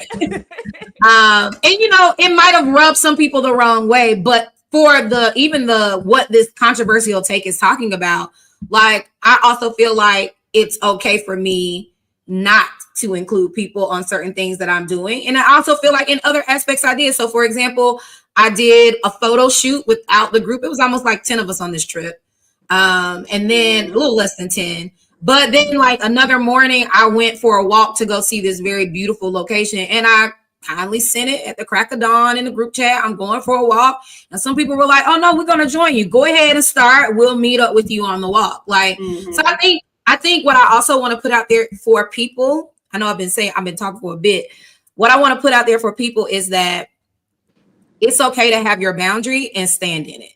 Speaker 1: And it might have rubbed some people the wrong way, but for the what this controversial take is talking about, like I also feel like it's okay for me not to include people on certain things that I'm doing. And I also feel like in other aspects I did. So for example, I did a photo shoot without the group. It was almost like 10 of us on this trip. And then a
Speaker 2: Mm-hmm.
Speaker 1: little less than 10. But then like another morning, I went for a walk to go see this very beautiful location. And I kindly sent it at the crack of dawn in the group chat. I'm going for a walk. And some people were like, oh no, we're going to join you. Go ahead and start. We'll meet up with you on the walk. Like, so
Speaker 2: Mm-hmm.
Speaker 1: I think what I also want to put out there for people, I know I've been talking for a bit. What I want to put out there for people is that it's okay to have your boundary and stand in it,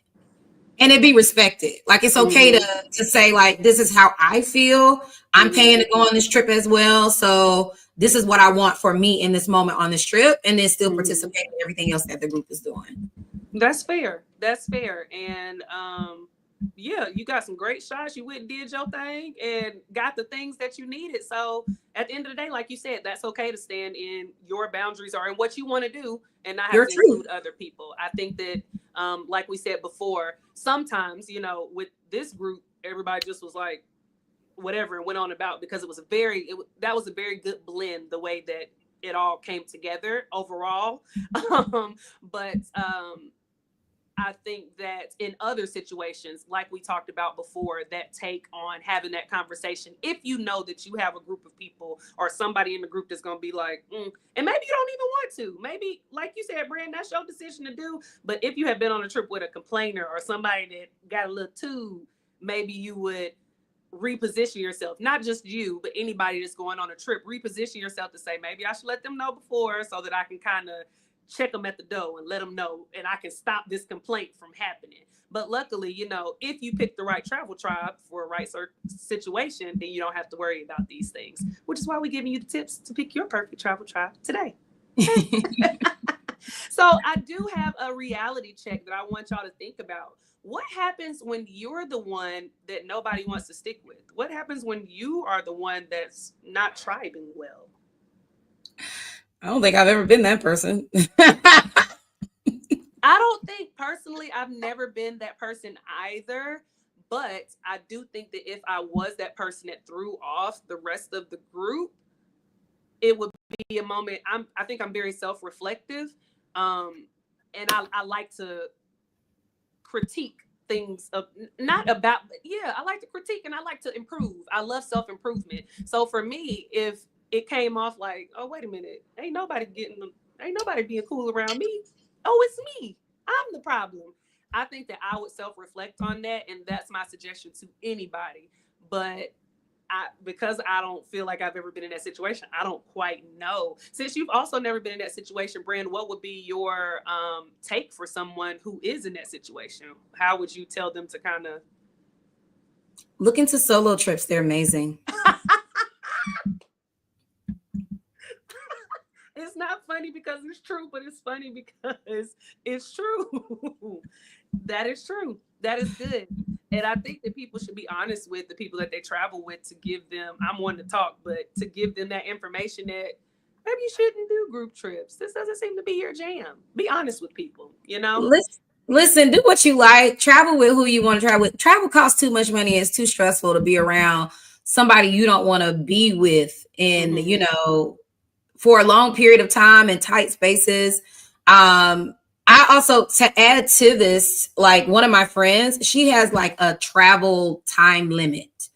Speaker 1: and it be respected. Like it's okay
Speaker 2: Mm-hmm.
Speaker 1: to say like, this is how I feel. I'm
Speaker 2: Mm-hmm.
Speaker 1: paying to go on this trip as well. So this is what I want for me in this moment on this trip, and then still
Speaker 2: Mm-hmm.
Speaker 1: participate in everything else that the group is doing.
Speaker 2: That's fair. That's fair. And yeah, you got some great shots. You went and did your thing and got the things that you needed. So at the end of the day, like you said, that's okay to stand in your boundaries or in what you want to do and not have
Speaker 1: You're
Speaker 2: to
Speaker 1: true.
Speaker 2: include other people. I think that Like we said before, sometimes, you know, with this group, everybody just was like, whatever, and went on about, because it was that was a very good blend, the way that it all came together overall. But I think that in other situations, like we talked about before, that take on having that conversation, if you know that you have a group of people or somebody in the group that's going to be like, and maybe you don't even want to, maybe, like you said, Brand, that's your decision to do. But if you have been on a trip with a complainer or somebody that got a little too, maybe you would reposition yourself, not just you, but anybody that's going on a trip, reposition yourself to say, maybe I should let them know before, so that I can kind of check them at the door and let them know, and I can stop this complaint from happening. But luckily, you know, if you pick the right travel tribe for a right situation, then you don't have to worry about these things, which is why we're giving you the tips to pick your perfect travel tribe today. So I do have a reality check that I want y'all to think about. What happens when you're the one that nobody wants to stick with? What happens when you are the one that's not tribing well?
Speaker 1: I don't think I've ever been that person.
Speaker 2: I don't think personally I've never been that person either, but I do think that if I was that person that threw off the rest of the group, it would be a moment. I think I'm very self-reflective, and I like to critique things of, not about, but yeah, I like to critique and I like to improve. I love self-improvement. So for me, if it came off like, oh wait a minute, ain't nobody being cool around me, oh it's me, I'm the problem, I think that I would self-reflect on that, and that's my suggestion to anybody. But because I don't feel like I've ever been in that situation, I don't quite know. Since you've also never been in that situation, Brand, what would be your take for someone who is in that situation? How would you tell them to kind of
Speaker 1: Look into solo trips. They're amazing.
Speaker 2: It's not funny because it's true, but it's funny because it's true. That is true. That is good. And I think that people should be honest with the people that they travel with, to give them, I'm one to talk, but to give them that information that maybe you shouldn't do group trips. This doesn't seem to be your jam. Be honest with people, you know?
Speaker 1: Listen, do what you like. Travel with who you want to travel with. Travel costs too much money. It's too stressful to be around somebody you don't want to be with, and
Speaker 2: Mm-hmm.
Speaker 1: for a long period of time in tight spaces. I also, to add to this, like one of my friends, she has like a travel time limit.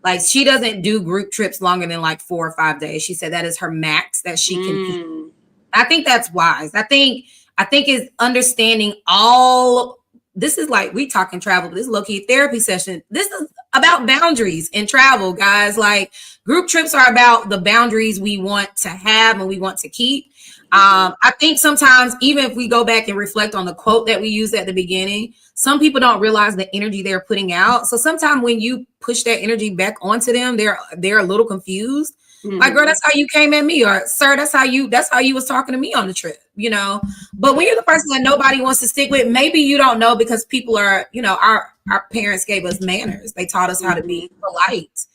Speaker 1: Like she doesn't do group trips longer than like 4 or 5 days. She said that is her max that she can eat. I think that's wise. I think is understanding all. This is like, we talking travel, but this is low key therapy session. This is about boundaries in travel, guys. Like group trips are about the boundaries we want to have and we want to keep. I think sometimes, even if we go back and reflect on the quote that we used at the beginning, some people don't realize the energy they're putting out. So sometimes when you push that energy back onto them, they're a little confused. Like, girl, that's how you came at me, or sir, that's how you was talking to me on the trip, But when you're the person that nobody wants to stick with, maybe you don't know, because people are, our parents gave us manners. They taught us how to be polite.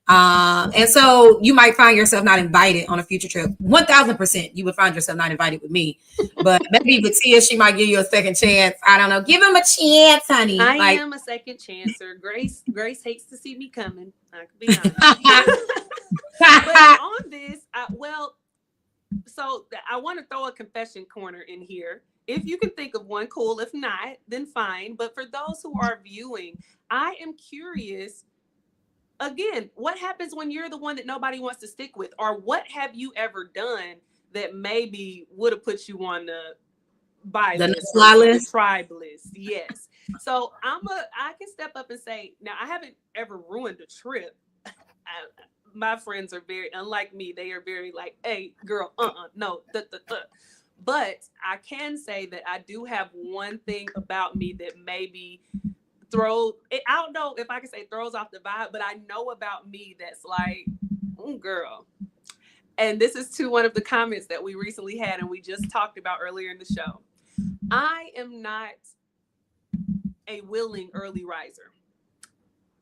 Speaker 1: And so you might find yourself not invited on a future trip. 1000% you would find yourself not invited with me. But maybe with Tia, she might give you a second chance. I don't know. Give him a chance, honey.
Speaker 2: I am a second chancer. Grace hates to see me coming. I could be honest. But on this, so I want to throw a confession corner in here. If you can think of one, cool. If not, then fine. But for those who are viewing, I am curious. Again, what happens when you're the one that nobody wants to stick with? Or what have you ever done that maybe would have put you on the the tribe list? Yes. So I can step up and say, now I haven't ever ruined a trip. My friends are very, unlike me, they are very like, hey girl, no. But I can say that I do have one thing about me that maybe I don't know if I can say throws off the vibe, but I know about me that's like, girl. And this is to one of the comments that we recently had and we just talked about earlier in the show. I am not a willing early riser.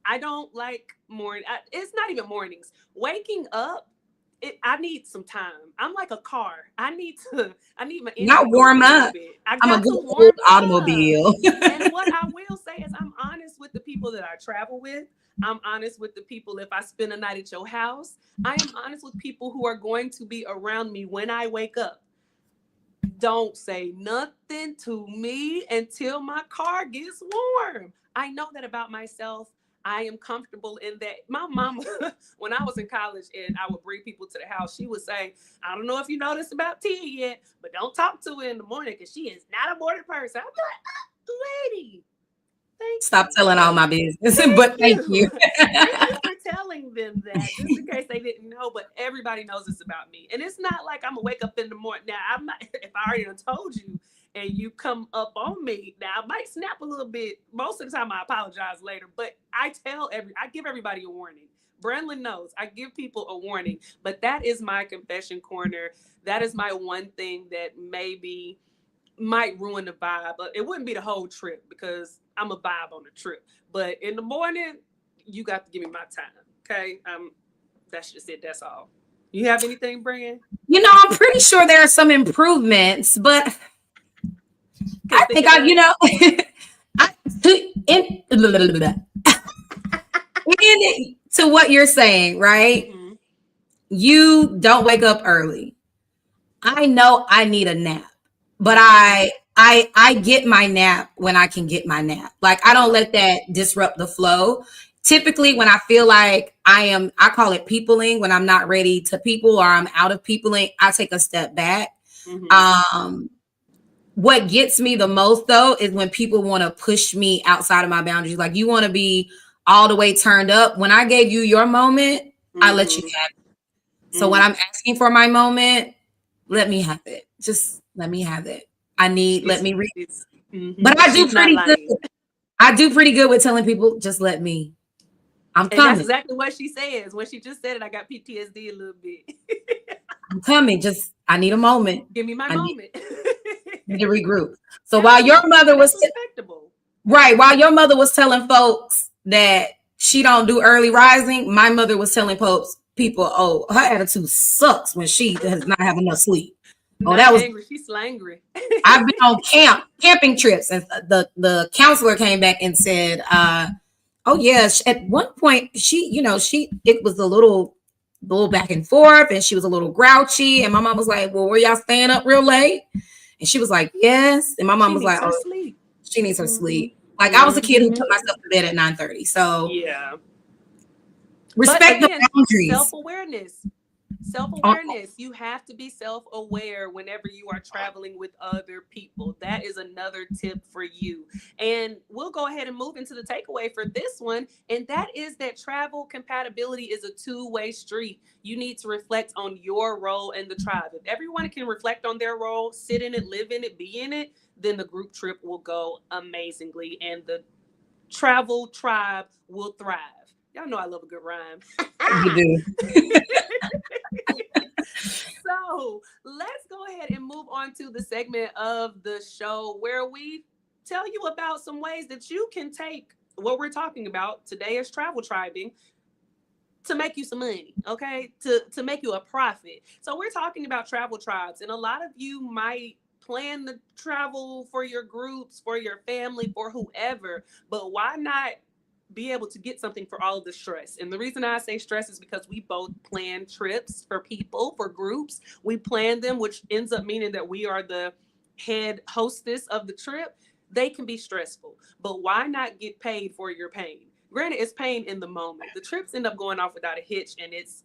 Speaker 2: I don't like morning. It's not even mornings. Waking up I need some time. I'm like a car. I need my engine
Speaker 1: Not
Speaker 2: to go up
Speaker 1: warm
Speaker 2: a little
Speaker 1: up.
Speaker 2: bit. I
Speaker 1: I'm a
Speaker 2: got
Speaker 1: good
Speaker 2: to
Speaker 1: old
Speaker 2: warm up.
Speaker 1: automobile.
Speaker 2: And what I will say is I'm honest with the people that I travel with. I'm honest with the people if I spend a night at your house. I am honest with people who are going to be around me when I wake up. Don't say nothing to me until my car gets warm. I know that about myself. I am comfortable in that. My mama, when I was in college and I would bring people to the house, she would say, I don't know if you know this about T yet, but don't talk to her in the morning because she is not a morning person. I'm like, lady, thank
Speaker 1: Stop
Speaker 2: you.
Speaker 1: telling all my business,
Speaker 2: Thank
Speaker 1: but thank you.
Speaker 2: you. Thank you for telling them that, just in case they didn't know. But everybody knows this about me. And it's not like I'm going to wake up in the morning. Now, I'm not, if I already told you and you come up on me, now I might snap a little bit. Most of the time, I apologize later. But I give everybody a warning. Brandlin knows I give people a warning. But that is my confession corner. That is my one thing that maybe might ruin the vibe. But it wouldn't be the whole trip because I'm a vibe on the trip. But in the morning, you got to give me my time. Okay. That's just it. That's all. You have anything, Brian?
Speaker 1: I'm pretty sure there are some improvements, but
Speaker 2: Can't think of
Speaker 1: I,
Speaker 2: none.
Speaker 1: I, in, to what you're saying, right?
Speaker 2: Mm-hmm.
Speaker 1: You don't wake up early. I know I need a nap, but
Speaker 2: Mm-hmm.
Speaker 1: I get my nap when I can get my nap. Like I don't let that disrupt the flow. Typically when I feel like I call it peopling, when I'm not ready to people or I'm out of peopling, I take a step back.
Speaker 2: Mm-hmm.
Speaker 1: Um what gets me the most though is when people want to push me outside of my boundaries. Like you want to be all the way turned up. When I gave you your moment, I let you
Speaker 2: Mm-hmm.
Speaker 1: have it. So when
Speaker 2: Mm-hmm.
Speaker 1: I'm asking for my moment, let me have it. Just let me have it. Let me read.
Speaker 2: It's
Speaker 1: But I do
Speaker 2: she's not
Speaker 1: pretty good.
Speaker 2: lying.
Speaker 1: I do pretty good with telling people, just let me. I'm
Speaker 2: And that's
Speaker 1: coming.
Speaker 2: exactly what she says. When she just said it, I got PTSD a little bit.
Speaker 1: I'm coming. Just I need a moment.
Speaker 2: Give me my
Speaker 1: I need,
Speaker 2: moment.
Speaker 1: need to regroup. So while your
Speaker 2: Absolutely.
Speaker 1: mother
Speaker 2: And that's
Speaker 1: was
Speaker 2: respectable.
Speaker 1: right, while your mother was telling folks that she don't do early rising, my mother was telling folks people, oh, her attitude sucks when she does not have enough sleep. Oh,
Speaker 2: Not
Speaker 1: that was
Speaker 2: angry. She's slangry.
Speaker 1: I've been on camping trips, and the counselor came back and said, "Oh yes." At one point, she it was a little back and forth, and she was a little grouchy. And my mom was like, "Well, were y'all staying up real late?" And she was like, "Yes." And my mom
Speaker 2: She
Speaker 1: was like,
Speaker 2: needs her
Speaker 1: "Oh,
Speaker 2: sleep.
Speaker 1: she needs her
Speaker 2: Mm-hmm.
Speaker 1: sleep." Like I was a kid who
Speaker 2: Mm-hmm.
Speaker 1: put myself to bed at 9:30. So
Speaker 2: Yeah. But
Speaker 1: respect the
Speaker 2: again,
Speaker 1: boundaries.
Speaker 2: self-awareness. Self
Speaker 1: Oh,
Speaker 2: awareness. You have to be self aware whenever you are traveling with other people. That is another tip for you. And we'll go ahead and move into the takeaway for this one. And that is that travel compatibility is a two-way street. You need to reflect on your role in the tribe. If everyone can reflect on their role, sit in it, live in it, be in it, then the group trip will go amazingly and the travel tribe will thrive. Y'all know I love a good rhyme.
Speaker 1: you do.
Speaker 2: So let's go ahead and move on to the segment of the show where we tell you about some ways that you can take what we're talking about today is travel tribing to make you some money, okay? To make you a profit. So we're talking about travel tribes, and a lot of you might plan the travel for your groups, for your family, for whoever, but why not be able to get something for all of the stress? And the reason I say stress is because we both plan trips for people, for groups. We plan them, which ends up meaning that we are the head hostess of the trip. They can be stressful, but why not get paid for your pain? Granted, it's pain in the moment. The trips end up going off without a hitch, and it's,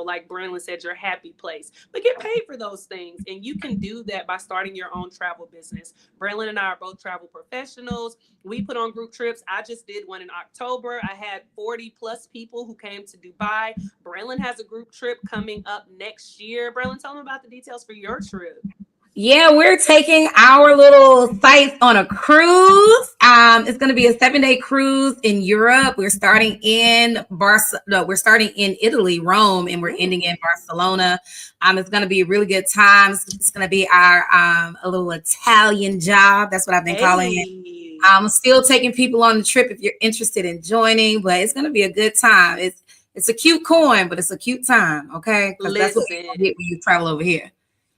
Speaker 2: like Brandon said, your happy place. But get paid for those things, and you can do that by starting your own travel business. Brandon and I are both travel professionals. We put on group trips. I just did one in October. I had 40 plus people who came to Dubai. Brandon has a group trip coming up next year. Brandon, tell them about the details for your trip.
Speaker 1: Yeah, we're taking our little sites on a cruise. It's going to be a 7-day cruise in Europe. We're starting in Italy, Rome, and we're ending in Barcelona. It's going to be a really good time. It's going to be our a little Italian job. That's what I've been calling it.
Speaker 2: Hey.
Speaker 1: I'm still taking people on the trip if you're interested in joining, but it's going to be a good time. It's a cute coin, but it's a cute time, okay? Because that's what you
Speaker 2: Listen,
Speaker 1: get when you travel over here.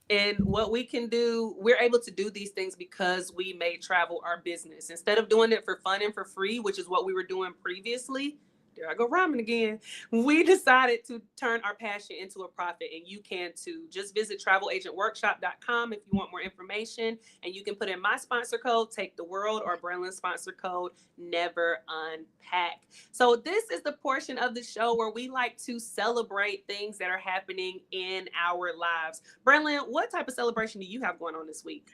Speaker 2: and what we can do, we're able to do these things because we made travel our business. Instead of doing it for fun and for free, which is what we were doing previously, there I go rhyming again. We decided to turn our passion into a profit, and you can too. Just visit travelagentworkshop.com if you want more information, and you can put in my sponsor code, Take the World, or Brenlin's sponsor code, Never Unpack. So this is the portion of the show where we like to celebrate things that are happening in our lives. Brenlin, what type of celebration do you have going on this week?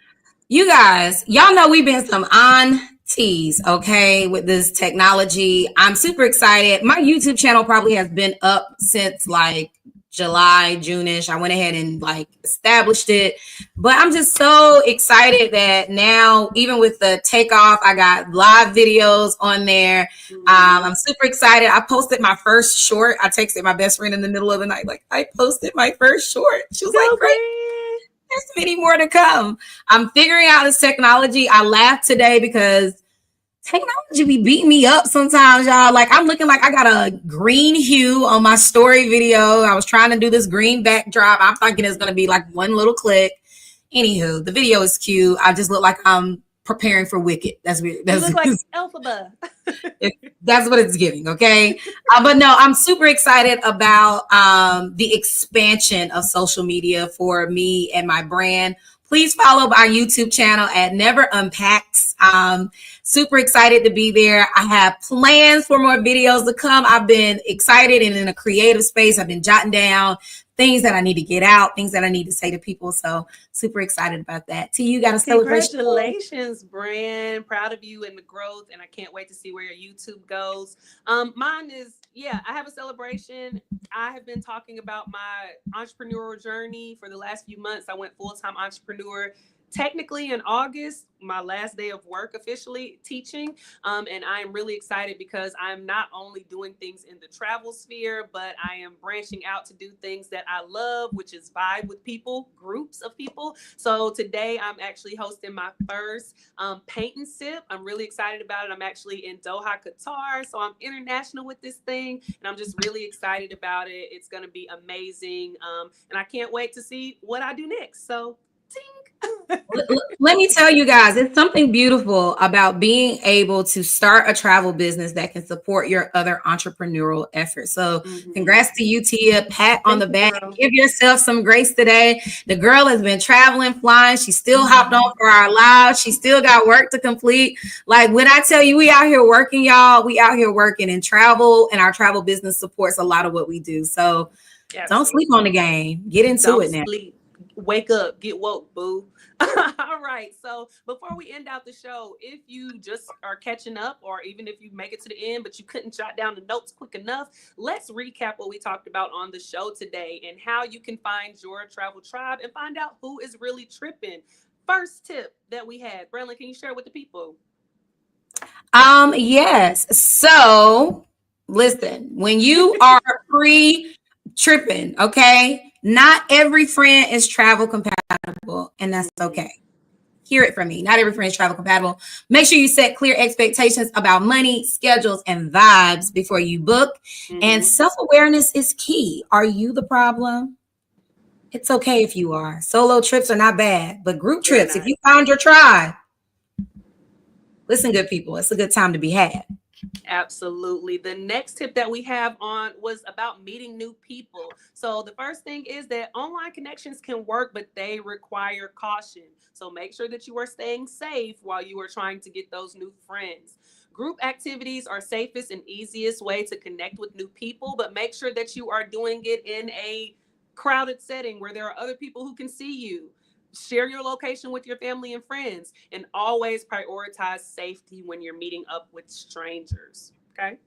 Speaker 1: You guys, y'all know we've been some aunties, okay, with this technology. I'm super excited. My YouTube channel probably has been up since like July, June-ish. I went ahead and like established it. But I'm just so excited that now, even with the takeoff, I got live videos on there. I'm super excited. I posted my first short. I texted my best friend in the middle of the night, like, I posted my first short. She was like, great. There's many more to come. I'm figuring out this technology. I laughed today because technology be beating me up sometimes, y'all. Like, I'm looking like I got a green hue on my story video. I was trying to do this green backdrop. I'm thinking it's going to be like one little click. Anywho, the video is cute. I just look like I'm preparing for Wicked. That's weird.
Speaker 2: You look like Elphaba.
Speaker 1: That's what it's giving, okay? But no, I'm super excited about the expansion of social media for me and my brand. Please follow my YouTube channel at Never Unpacks. Super excited to be there. I have plans for more videos to come. I've been excited and in a creative space. I've been jotting down things that I need to get out, things that I need to say to people. So super excited about that. T, you got a celebration?
Speaker 2: Congratulations, Brand. Proud of you and the growth, and I can't wait to see where your YouTube goes. Mine is, yeah, I have a celebration. I have been talking about my entrepreneurial journey for the last few months. I went full-time entrepreneur technically in August, my last day of work officially teaching. And I am really excited because I'm not only doing things in the travel sphere, but I am branching out to do things that I love, which is vibe with people, groups of people. So today I'm actually hosting my first paint and sip. I'm really excited about it. I'm actually in Doha, Qatar. So I'm international with this thing, and I'm just really excited about it. It's going to be amazing. And I can't wait to see what I do next. So ting.
Speaker 1: Let me tell you guys, it's something beautiful about being able to start a travel business that can support your other entrepreneurial efforts. So congrats to you, Tia. Pat on the back. Give yourself some grace today. The girl has been traveling, flying. She still hopped on for our live. She still got work to complete. Like when I tell you we out here working, y'all, we out here working in travel, and our travel business supports a lot of what we do. So don't sleep on the game. Get into it now.
Speaker 2: Wake up, get woke, boo. All right. So before we end out the show, if you just are catching up, or even if you make it to the end, but you couldn't jot down the notes quick enough, let's recap what we talked about on the show today and how you can find your travel tribe and find out who is really tripping. First tip that we had, Brenlin, can you share with the people?
Speaker 1: Yes. So listen, when you are tripping, okay? Not every friend is travel compatible, and that's okay. Hear it from me. Not every friend is travel compatible. Make sure you set clear expectations about money, schedules, and vibes before you book. And self-awareness is key. Are you the problem? It's okay if you are. Solo trips are not bad, but group trips, if you found your tribe, listen, good people, it's a good time to be had.
Speaker 2: Absolutely. The next tip that we have on was about meeting new people. So the first thing is that online connections can work, but they require caution. So make sure that you are staying safe while you are trying to get those new friends. Group activities are safest and easiest way to connect with new people, but make sure that you are doing it in a crowded setting where there are other people who can see you. Share your location with your family and friends, and always prioritize safety when you're meeting up with strangers. Okay.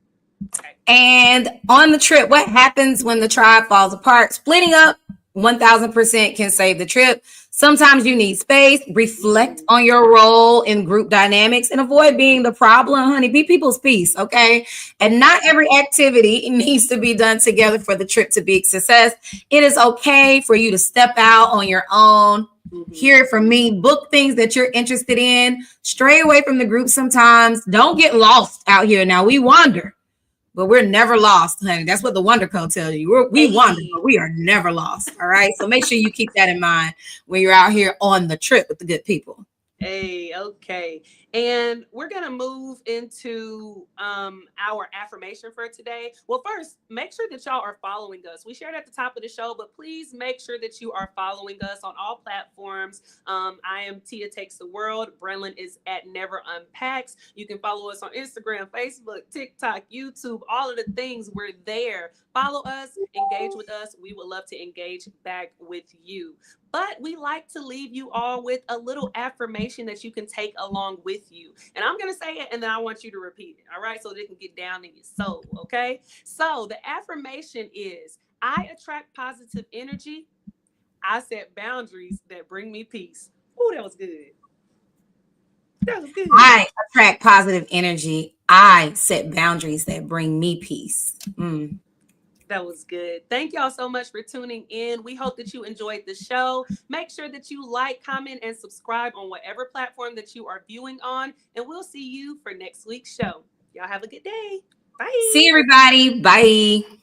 Speaker 1: And on the trip, what happens when the tribe falls apart? Splitting up 1000% can save the trip. Sometimes you need space. Reflect on your role in group dynamics and avoid being the problem, honey. Be people's peace, okay? And not every activity needs to be done together for the trip to be a success. It is okay for you to step out on your own. Hear it from me. Book things that you're interested in. Stray away from the group sometimes. Don't get lost out here. Now, we wander, but we're never lost, honey. That's what the Wonder Code tells you. We wander,
Speaker 2: Hey.
Speaker 1: but we are never lost. All right. So make sure you keep that in mind when you're out here on the trip with the good people.
Speaker 2: Hey, okay. And we're going to move into our affirmation for today. Well, first, make sure that y'all are following us. We shared at the top of the show, but please make sure that you are following us on all platforms. I am Tia Takes the World. Brenlin is at Never Unpacks. You can follow us on Instagram, Facebook, TikTok, YouTube, all of the things. We're there. Follow us, engage with us. We would love to engage back with you. But we like to leave you all with a little affirmation that you can take along with you. And I'm going to say it and then I want you to repeat it. All right. So they can get down in your soul. Okay. So the affirmation is I attract positive energy. I set boundaries that bring me peace. Oh, that was good. That was good.
Speaker 1: I attract positive energy. I set boundaries that bring me peace.
Speaker 2: That was good. Thank y'all so much for tuning in. We hope that you enjoyed the show. Make sure that you like, comment, and subscribe on whatever platform that you are viewing on. And we'll see you for next week's show. Y'all have a good day.
Speaker 1: See
Speaker 2: Bye.
Speaker 1: everybody. Bye.